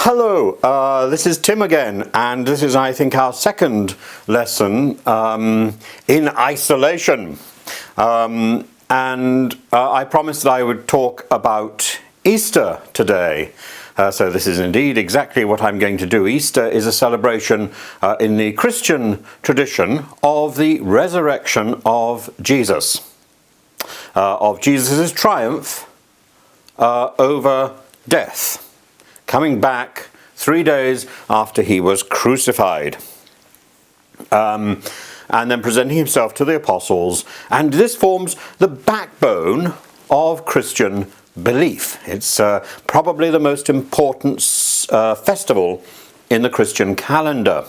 Hello, this is Tim again, and this is, I think, our second lesson in isolation. I promised that I would talk about Easter today. So this is indeed exactly what I'm going to do. Easter is a celebration in the Christian tradition of the resurrection of Jesus, of Jesus' triumph over death, coming back 3 days after he was crucified, and then presenting himself to the apostles. And this forms the backbone of Christian belief. It's probably the most important festival in the Christian calendar.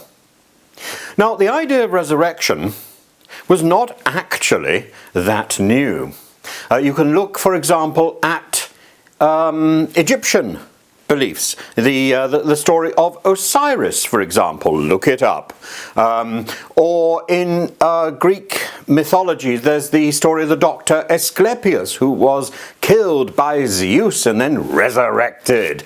Now, the idea of resurrection was not actually that new. You can look, for example, at Egyptian beliefs. The story of Osiris, for example, look it up. Or in Greek mythology, there's the story of the doctor Asclepius, who was killed by Zeus and then resurrected.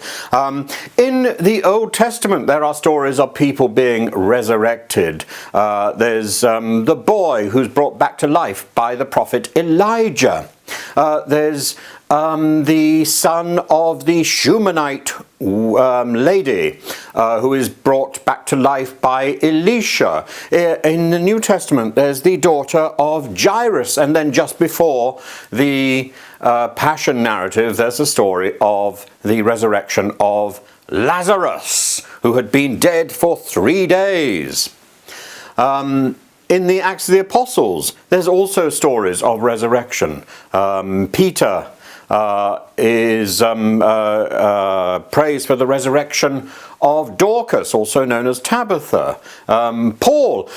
In the Old Testament, there are stories of people being resurrected. There's the boy who's brought back to life by the prophet Elijah. There's the son of the Shumanite lady who is brought back to life by Elisha. In the New Testament, there's the daughter of Jairus, and then just before the Passion narrative, there's the story of the resurrection of Lazarus, who had been dead for 3 days. In the Acts of the Apostles, there's also stories of resurrection. Peter is praised for the resurrection of Dorcas, also known as Tabitha. Paul,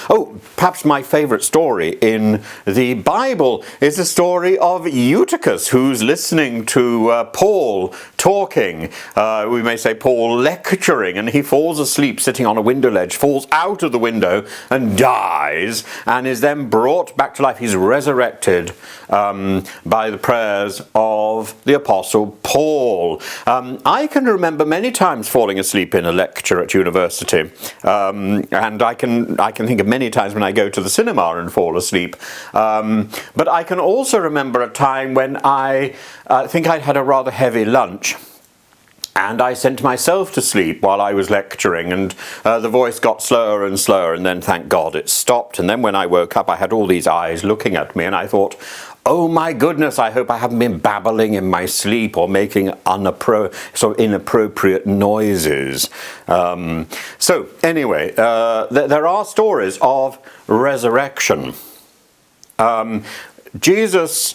perhaps my favourite story in the Bible is the story of Eutychus, who's listening to Paul talking. We may say Paul lecturing, and he falls asleep sitting on a window ledge, falls out of the window and dies, and is then brought back to life. He's resurrected by the prayers of the Apostle Paul. I can remember many times falling asleep in a lecture at university, and I can think of many times when I go to the cinema and fall asleep. But I can also remember a time when I think I'd had a rather heavy lunch, and I sent myself to sleep while I was lecturing, and the voice got slower and slower, and then thank God it stopped. And then when I woke up, I had all these eyes looking at me, and I thought, oh my goodness, I hope I haven't been babbling in my sleep or making sort of inappropriate noises. So anyway, there are stories of resurrection. Jesus'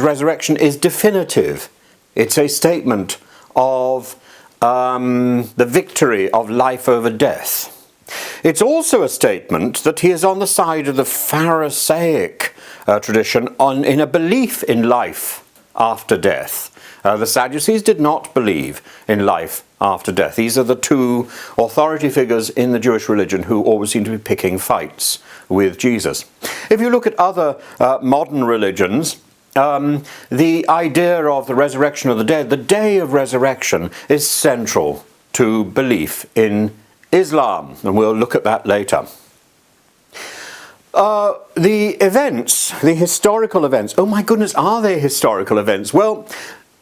resurrection is definitive. It's a statement of the victory of life over death. It's also a statement that he is on the side of the Pharisaic tradition in a belief in life after death. The Sadducees did not believe in life after death. These are the two authority figures in the Jewish religion who always seem to be picking fights with Jesus. If you look at other modern religions, the idea of the resurrection of the dead, the day of resurrection, is central to belief in Islam, and we'll look at that later. The events, the historical events, oh my goodness, are they historical events? Well,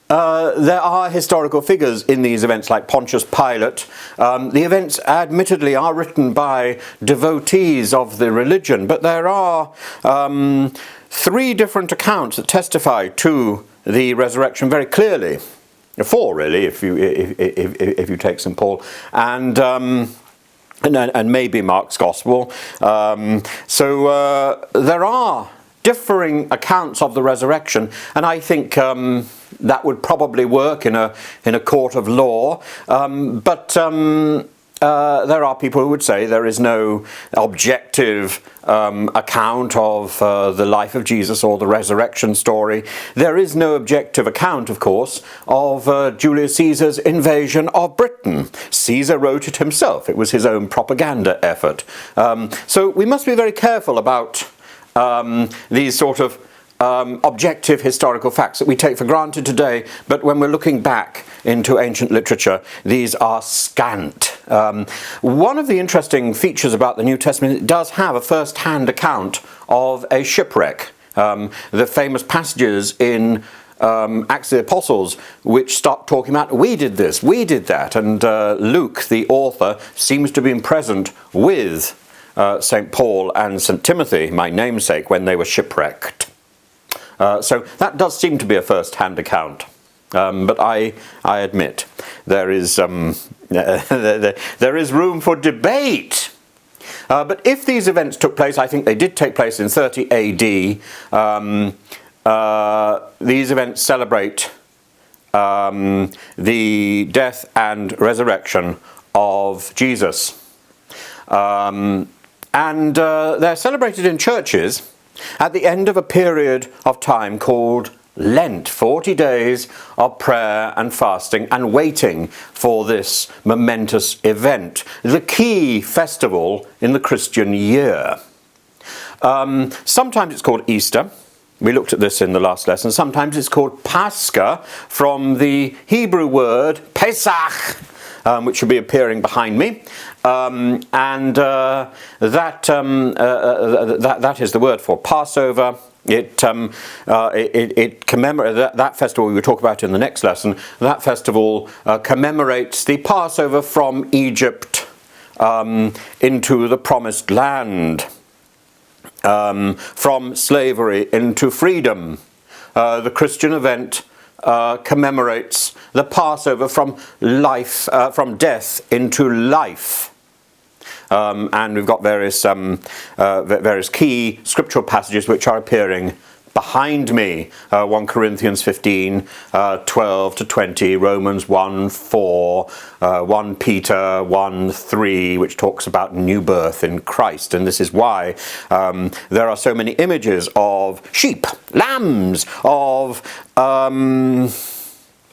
there are historical figures in these events like Pontius Pilate. The events admittedly are written by devotees of the religion, but there are 3 different accounts that testify to the resurrection very clearly. 4 really, if you take St. Paul, and maybe Mark's Gospel. So there are differing accounts of the resurrection, and I think that would probably work in a court of law. But there are people who would say there is no objective account of the life of Jesus or the resurrection story. There is no objective account, of course, of Julius Caesar's invasion of Britain. Caesar wrote it himself. It was his own propaganda effort. So we must be very careful about these sort of objective historical facts that we take for granted today, but when we're looking back into ancient literature, these are scant. One of the interesting features about the New Testament, it does have a first-hand account of a shipwreck. The famous passages in Acts of the Apostles, which start talking about, we did this, we did that, and Luke, the author, seems to have been present with St. Paul and St. Timothy, my namesake, when they were shipwrecked. So that does seem to be a first-hand account. But I admit there is there is room for debate. But if these events took place, I think they did take place in 30 AD. These events celebrate the death and resurrection of Jesus. And they're celebrated in churches at the end of a period of time called Lent, 40 days of prayer and fasting and waiting for this momentous event, the key festival in the Christian year. Sometimes it's called Easter. We looked at this in the last lesson. Sometimes it's called Pascha, from the Hebrew word Pesach, which should be appearing behind me, that is the word for Passover. It commemorates that festival we will talk about in the next lesson. That festival commemorates the Passover from Egypt into the Promised Land, from slavery into freedom. The Christian event commemorates the Passover from life, from death into life. And we've got various key scriptural passages which are appearing behind me. 1 Corinthians 15, 12 to 20, Romans 1, 4, 1 Peter 1, 3, which talks about new birth in Christ. And this is why there are so many images of sheep, lambs, of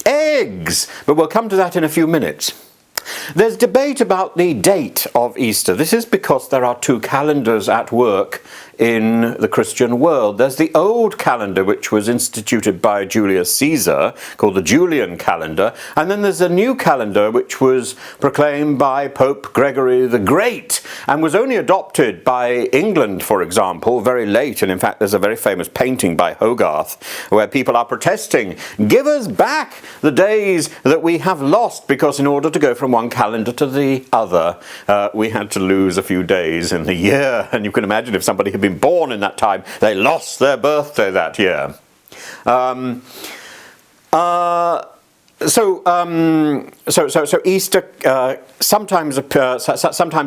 eggs. But we'll come to that in a few minutes. There's debate about the date of Easter. This is because there are two calendars at work in the Christian world. There's the old calendar, which was instituted by Julius Caesar, called the Julian calendar, and then there's a new calendar which was proclaimed by Pope Gregory the Great and was only adopted by England, for example, very late. And in fact, there's a very famous painting by Hogarth where people are protesting, give us back the days that we have lost, because in order to go from one calendar to the other, we had to lose a few days in the year. And you can imagine if somebody had been born in that time, they lost their birthday that year. So Easter sometimes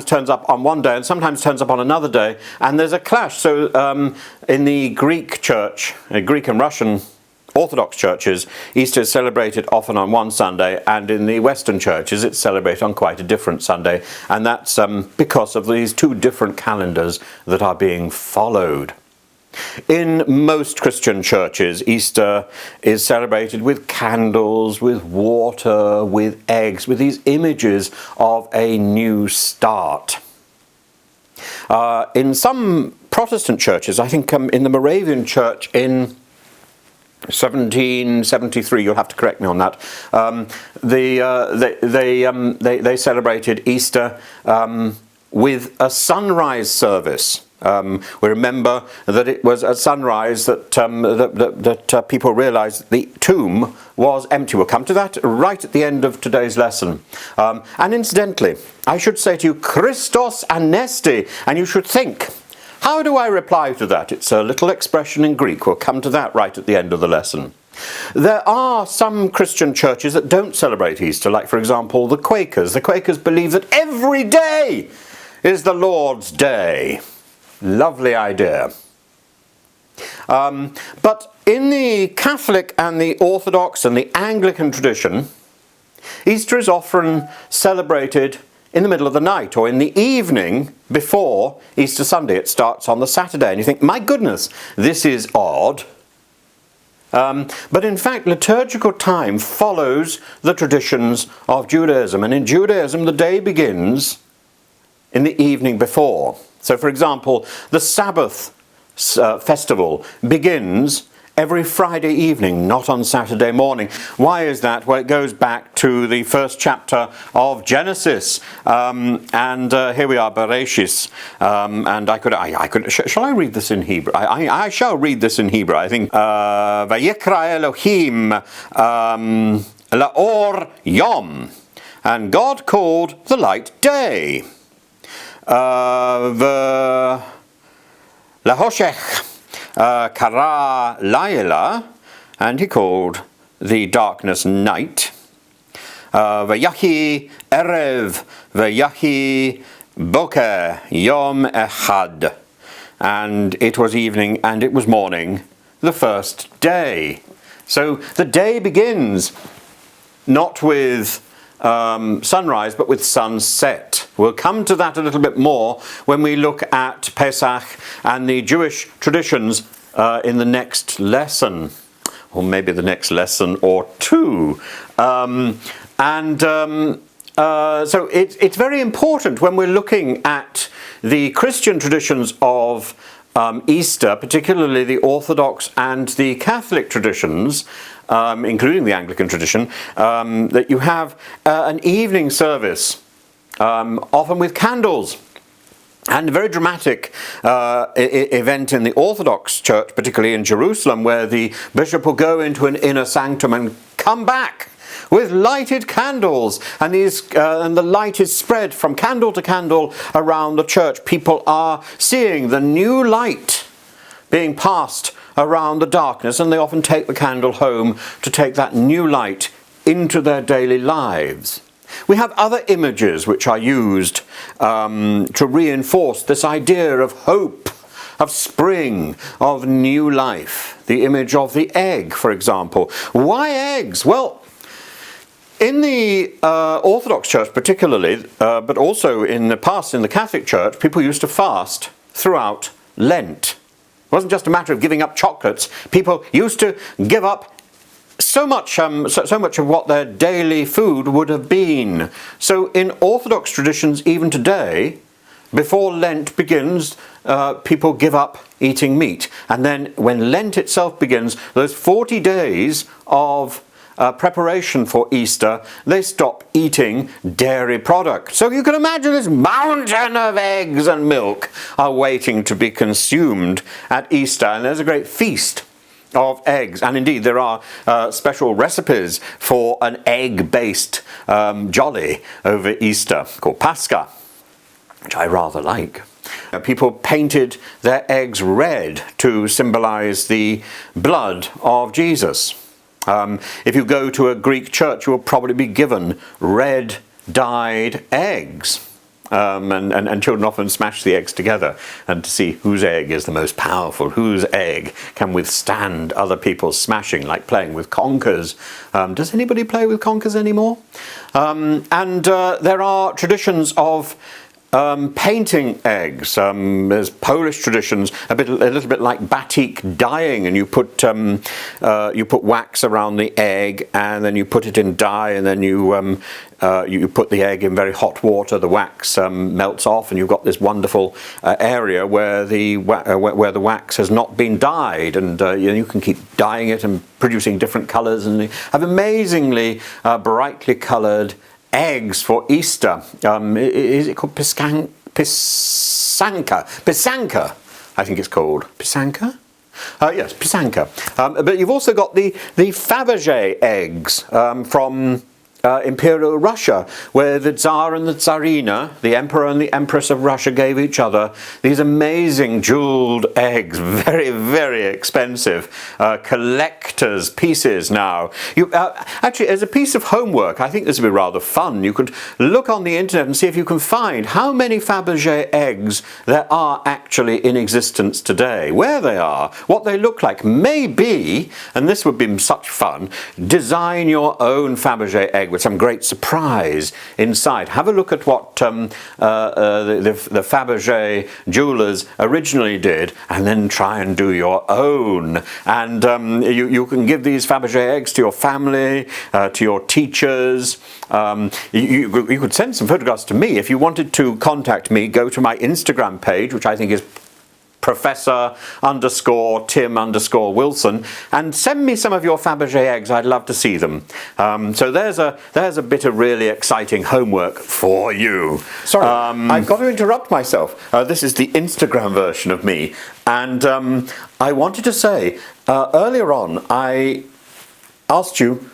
turns up on one day and sometimes turns up on another day, and there's a clash. So in the Greek church, Greek and Russian Orthodox churches, Easter is celebrated often on one Sunday, and in the Western churches it's celebrated on quite a different Sunday, and that's because of these two different calendars that are being followed. In most Christian churches, Easter is celebrated with candles, with water, with eggs, with these images of a new start. In some Protestant churches, I think in the Moravian church in 1773, you'll have to correct me on that, they celebrated Easter with a sunrise service. We remember that it was at sunrise that people realised the tomb was empty. We'll come to that right at the end of today's lesson. And incidentally, I should say to you, Christos anesti, and you should think, how do I reply to that? It's a little expression in Greek. We'll come to that right at the end of the lesson. There are some Christian churches that don't celebrate Easter, like, for example, the Quakers. The Quakers believe that every day is the Lord's Day. Lovely idea. But in the Catholic and the Orthodox and the Anglican tradition, Easter is often celebrated in the middle of the night or in the evening before Easter Sunday. It starts on the Saturday, and you think, my goodness, this is odd. But in fact, liturgical time follows the traditions of Judaism, and in Judaism the day begins in the evening before. So, for example, the Sabbath festival begins every Friday evening, not on Saturday morning. Why is that? Well, it goes back to the first chapter of Genesis, and here we are, Bereshis, and I could. Shall I read this in Hebrew? I shall read this in Hebrew. I think Vayikra Elohim laor yom, and God called the light day. Lahoshech kara laila, and he called the darkness night. Vayahi erev, vayahi boker yom echad, and it was evening and it was morning, the first day. So the day begins not with sunrise, but with sunset. We'll come to that a little bit more when we look at Pesach and the Jewish traditions in the next lesson, or maybe the next lesson or two. So it's very important when we're looking at the Christian traditions of Easter, particularly the Orthodox and the Catholic traditions, including the Anglican tradition, that you have an evening service, often with candles. And a very dramatic event in the Orthodox Church, particularly in Jerusalem, where the bishop will go into an inner sanctum and come back with lighted candles, and the light is spread from candle to candle around the church. People are seeing the new light being passed around the darkness, and they often take the candle home to take that new light into their daily lives. We have other images which are used to reinforce this idea of hope, of spring, of new life. The image of the egg, for example. Why eggs? Well, in the Orthodox Church particularly, but also in the past in the Catholic Church, people used to fast throughout Lent. It wasn't just a matter of giving up chocolates. People used to give up so much of what their daily food would have been. So in Orthodox traditions, even today, before Lent begins, people give up eating meat. And then when Lent itself begins, those 40 days of preparation for Easter, they stop eating dairy products. So you can imagine this mountain of eggs and milk are waiting to be consumed at Easter, and there's a great feast of eggs. And indeed there are special recipes for an egg-based jolly over Easter called Pascha, which I rather like. People painted their eggs red to symbolize the blood of Jesus. If you go to a Greek church, you will probably be given red dyed eggs. And children often smash the eggs together and to see whose egg is the most powerful, whose egg can withstand other people's smashing, like playing with conkers. Does anybody play with conkers anymore? There are traditions of painting eggs. There's Polish traditions, a little bit like batik dyeing, and you put wax around the egg, and then you put it in dye, and then you put the egg in very hot water. The wax melts off, and you've got this wonderful area where the wax has not been dyed, and you can keep dyeing it and producing different colours, and they have amazingly brightly coloured eggs for Easter. Is it called pisanka? Pisanka, I think it's called. Pisanka? Yes, pisanka. But you've also got the Fabergé eggs from Imperial Russia, where the Tsar and the Tsarina, the Emperor and the Empress of Russia, gave each other these amazing jeweled eggs, very, very expensive, collector's pieces now. Actually, as a piece of homework, I think this would be rather fun. You could look on the internet and see if you can find how many Fabergé eggs there are actually in existence today, where they are, what they look like. Maybe, and this would be such fun, design your own Fabergé egg with some great surprise inside. Have a look at what the Fabergé jewelers originally did, and then try and do your own. And you can give these Fabergé eggs to your family, to your teachers. You could send some photographs to me. If you wanted to contact me, go to my Instagram page, which I think is Professor _ Tim _ Wilson, and send me some of your Fabergé eggs. I'd love to see them. So there's a bit of really exciting homework for you. Sorry, I've got to interrupt myself. This is the Instagram version of me, and I wanted to say earlier on I asked you,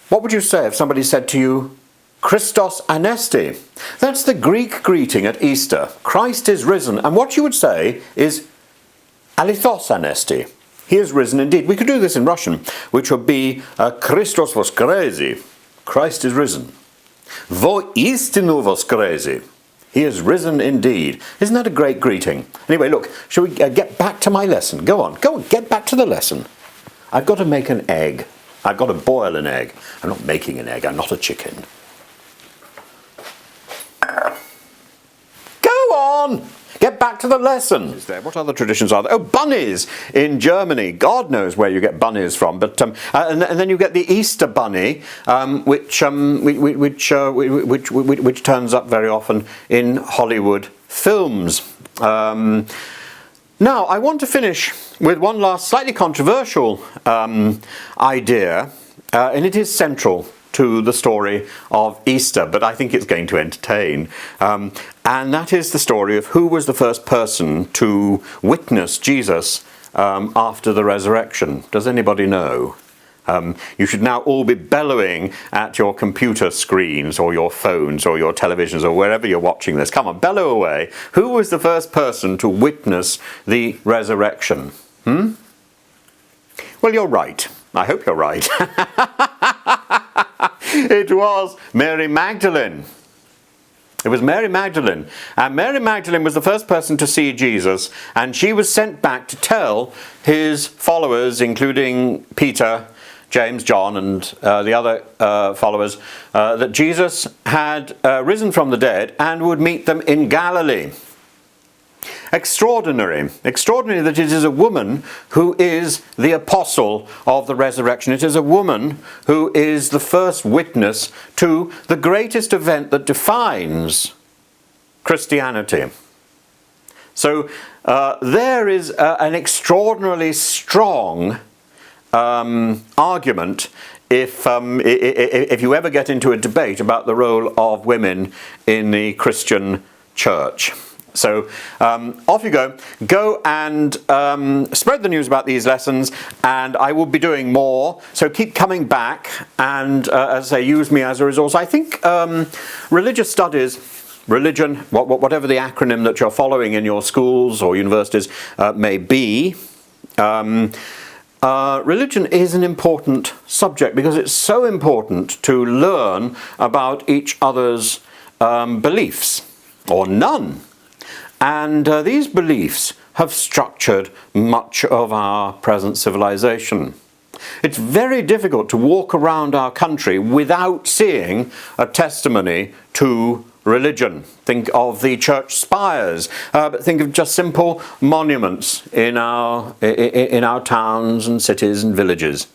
what would you say if somebody said to you, Christos Anesti? That's the Greek greeting at Easter. Christ is risen. And what you would say is Alithos Anesti. He is risen indeed. We could do this in Russian, which would be Christos voskresie. Christ is risen. Vo istinu voskresie. He is risen indeed. Isn't that a great greeting? Anyway, look, shall we get back to my lesson? Go on, get back to the lesson. I've got to make an egg. I've got to boil an egg. I'm not making an egg. I'm not a chicken. Get back to the lesson. What other traditions are there? Oh, bunnies in Germany. God knows where you get bunnies from. But and then you get the Easter bunny, which turns up very often in Hollywood films. Now, I want to finish with one last slightly controversial idea, and it is central to the story of Easter, but I think it's going to entertain. And that is the story of who was the first person to witness Jesus after the resurrection. Does anybody know? You should now all be bellowing at your computer screens or your phones or your televisions or wherever you're watching this. Come on, bellow away. Who was the first person to witness the resurrection? Well, you're right. I hope you're right. It was Mary Magdalene. It was Mary Magdalene. And Mary Magdalene was the first person to see Jesus, and she was sent back to tell his followers, including Peter, James, John, and the other followers, that Jesus had risen from the dead and would meet them in Galilee. Extraordinary that it is a woman who is the apostle of the resurrection. It is a woman who is the first witness to the greatest event that defines Christianity. So there is an extraordinarily strong argument if you ever get into a debate about the role of women in the Christian church. So off you go. Go and spread the news about these lessons, and I will be doing more. So keep coming back and, as I say, use me as a resource. I think religious studies, religion, whatever the acronym that you're following in your schools or universities may be, religion is an important subject because it's so important to learn about each other's beliefs, or none. And these beliefs have structured much of our present civilization. It's very difficult to walk around our country without seeing a testimony to religion. Think of the church spires, but think of just simple monuments in our towns and cities and villages.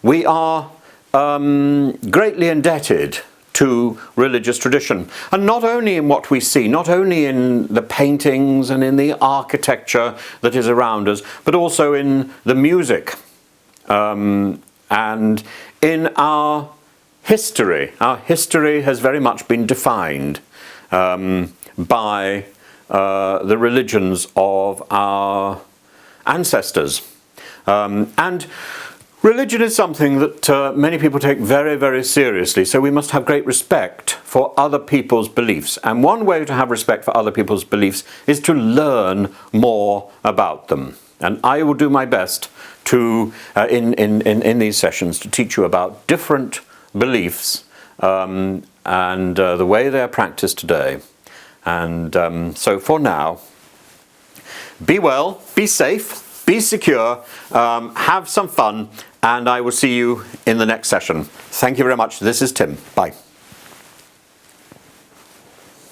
We are greatly indebted to religious tradition, and not only in what we see, not only in the paintings and in the architecture that is around us, but also in the music and in our history. Our history has very much been defined by the religions of our ancestors. And religion is something that many people take very, very seriously, so we must have great respect for other people's beliefs. And one way to have respect for other people's beliefs is to learn more about them. And I will do my best to, in these sessions, to teach you about different beliefs and the way they are practiced today. And so for now, be well, be safe, be secure, have some fun, and I will see you in the next session. Thank you very much. This is Tim. Bye.